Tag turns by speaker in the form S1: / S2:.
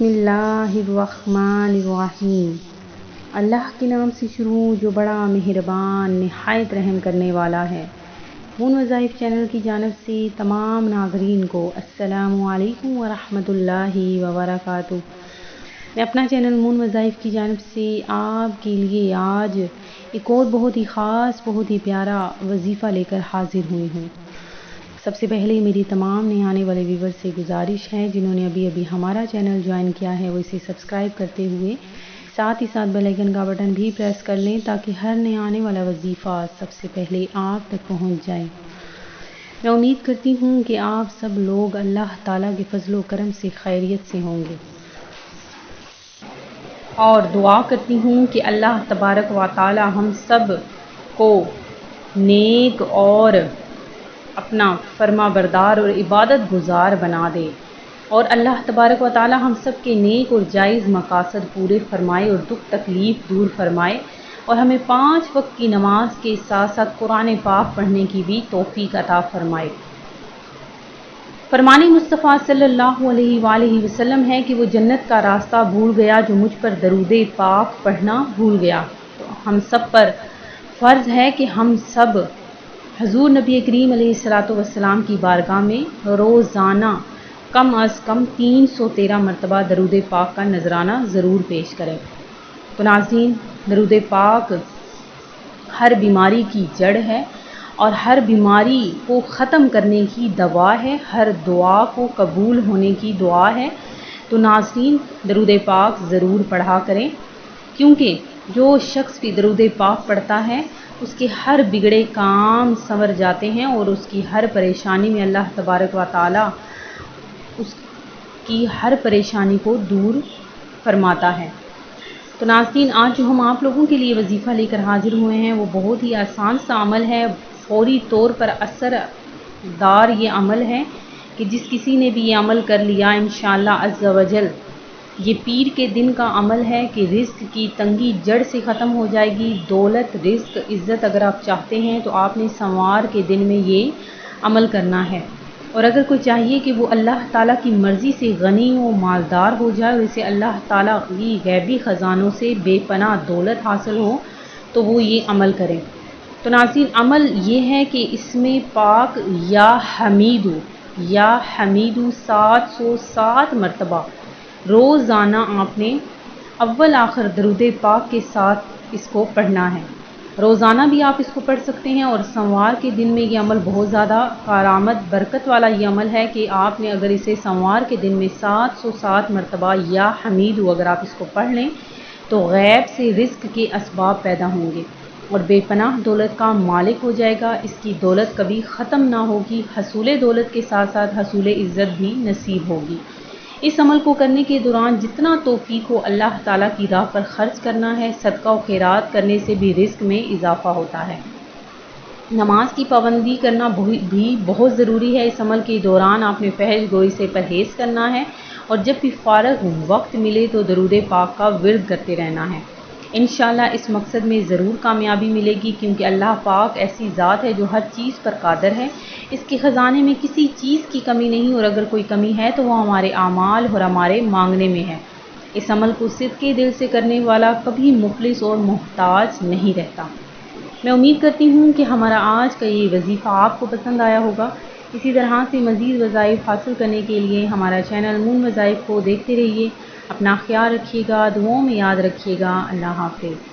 S1: بسم اللہ الرحمن الرحیم۔ اللہ کے نام سے شروع جو بڑا مہربان نہایت رحم کرنے والا ہے۔ مون وظائف چینل کی جانب سے تمام ناظرین کو السلام علیکم ورحمۃ اللہ وبرکاتہ۔ میں اپنا چینل مون وظائف کی جانب سے آپ کے لیے آج ایک اور بہت ہی خاص بہت ہی پیارا وظیفہ لے کر حاضر ہوئی ہوں۔ سب سے پہلے میری تمام نئے آنے والے ویور سے گزارش ہے جنہوں نے ابھی ہمارا چینل جوائن کیا ہے وہ اسے سبسکرائب کرتے ہوئے ساتھ ہی ساتھ بیل آئیکن کا بٹن بھی پریس کر لیں تاکہ ہر نئے آنے والا وظیفہ سب سے پہلے آپ تک پہنچ جائے۔ میں امید کرتی ہوں کہ آپ سب لوگ اللہ تعالیٰ کے فضل و کرم سے خیریت سے ہوں گے اور دعا کرتی ہوں کہ اللہ تبارک و تعالیٰ ہم سب کو نیک اور اپنا فرما بردار اور عبادت گزار بنا دے اور اللہ تبارک و تعالی ہم سب کے نیک اور جائز مقاصد پورے فرمائے اور دکھ تکلیف دور فرمائے اور ہمیں 5 وقت کی نماز کے ساتھ ساتھ قرآن پاک پڑھنے کی بھی توفیق عطا فرمائے۔ فرمان مصطفیٰ صلی اللہ علیہ وآلہ وسلم ہے کہ وہ جنت کا راستہ بھول گیا جو مجھ پر درود پاک پڑھنا بھول گیا۔ تو ہم سب پر فرض ہے کہ ہم سب حضور نبی کریم علیہ الصلاۃ والسلام کی بارگاہ میں روزانہ کم از کم 313 مرتبہ درود پاک کا نذرانہ ضرور پیش کریں۔ تو ناظرین، درود پاک ہر بیماری کی جڑ ہے اور ہر بیماری کو ختم کرنے کی دوا ہے، ہر دعا کو قبول ہونے کی دعا ہے۔ تو ناظرین، درود پاک ضرور پڑھا کریں کیونکہ جو شخص بھی درود پاک پڑھتا ہے اس کے ہر بگڑے کام سنور جاتے ہیں اور اس کی ہر پریشانی میں اللہ تبارک و تعالی اس کی ہر پریشانی کو دور فرماتا ہے۔ تو ناظرین، آج جو ہم آپ لوگوں کے لیے وظیفہ لے کر حاضر ہوئے ہیں وہ بہت ہی آسان سا عمل ہے، فوری طور پر اثر دار یہ عمل ہے کہ جس کسی نے بھی یہ عمل کر لیا انشاءاللہ عز و جل یہ پیر کے دن کا عمل ہے کہ رزق کی تنگی جڑ سے ختم ہو جائے گی۔ دولت، رزق، عزت اگر آپ چاہتے ہیں تو آپ نے سوار کے دن میں یہ عمل کرنا ہے، اور اگر کوئی چاہیے کہ وہ اللہ تعالیٰ کی مرضی سے غنی و مالدار ہو جائے اور اسے اللہ تعالیٰ کی غیبی خزانوں سے بے پناہ دولت حاصل ہو تو وہ یہ عمل کریں۔ تو ناظرین، عمل یہ ہے کہ اس میں پاک یا حمیدو 707 مرتبہ روزانہ آپ نے اول آخر درود پاک کے ساتھ اس کو پڑھنا ہے۔ روزانہ بھی آپ اس کو پڑھ سکتے ہیں اور سوار کے دن میں یہ عمل بہت زیادہ کارآمد برکت والا یہ عمل ہے کہ آپ نے اگر اسے سوار کے دن میں 707 مرتبہ یا حمیدو اگر آپ اس کو پڑھ لیں تو غیب سے رزق کے اسباب پیدا ہوں گے اور بے پناہ دولت کا مالک ہو جائے گا۔ اس کی دولت کبھی ختم نہ ہوگی، حصول دولت کے ساتھ ساتھ حصول عزت بھی نصیب ہوگی۔ اس عمل کو کرنے کے دوران جتنا توفیق ہو اللہ تعالیٰ کی راہ پر خرچ کرنا ہے، صدقہ و خیرات کرنے سے بھی رزق میں اضافہ ہوتا ہے۔ نماز کی پابندی کرنا بھی بہت ضروری ہے۔ اس عمل کے دوران آپ نے فحش گوئی سے پرہیز کرنا ہے اور جب بھی فارغ وقت ملے تو درود پاک کا ورد کرتے رہنا ہے۔ انشاءاللہ اس مقصد میں ضرور کامیابی ملے گی کیونکہ اللہ پاک ایسی ذات ہے جو ہر چیز پر قادر ہے، اس کے خزانے میں کسی چیز کی کمی نہیں اور اگر کوئی کمی ہے تو وہ ہمارے اعمال اور ہمارے مانگنے میں ہے۔ اس عمل کو صدقے دل سے کرنے والا کبھی مفلس اور محتاج نہیں رہتا۔ میں امید کرتی ہوں کہ ہمارا آج کا یہ وظیفہ آپ کو پسند آیا ہوگا۔ اسی طرح سے مزید وظائف حاصل کرنے کے لیے ہمارا چینل مون وظائف کو دیکھتے رہیے۔ اپنا خیال رکھیے گا، دعاؤں میں یاد رکھیے گا۔ اللہ حافظ۔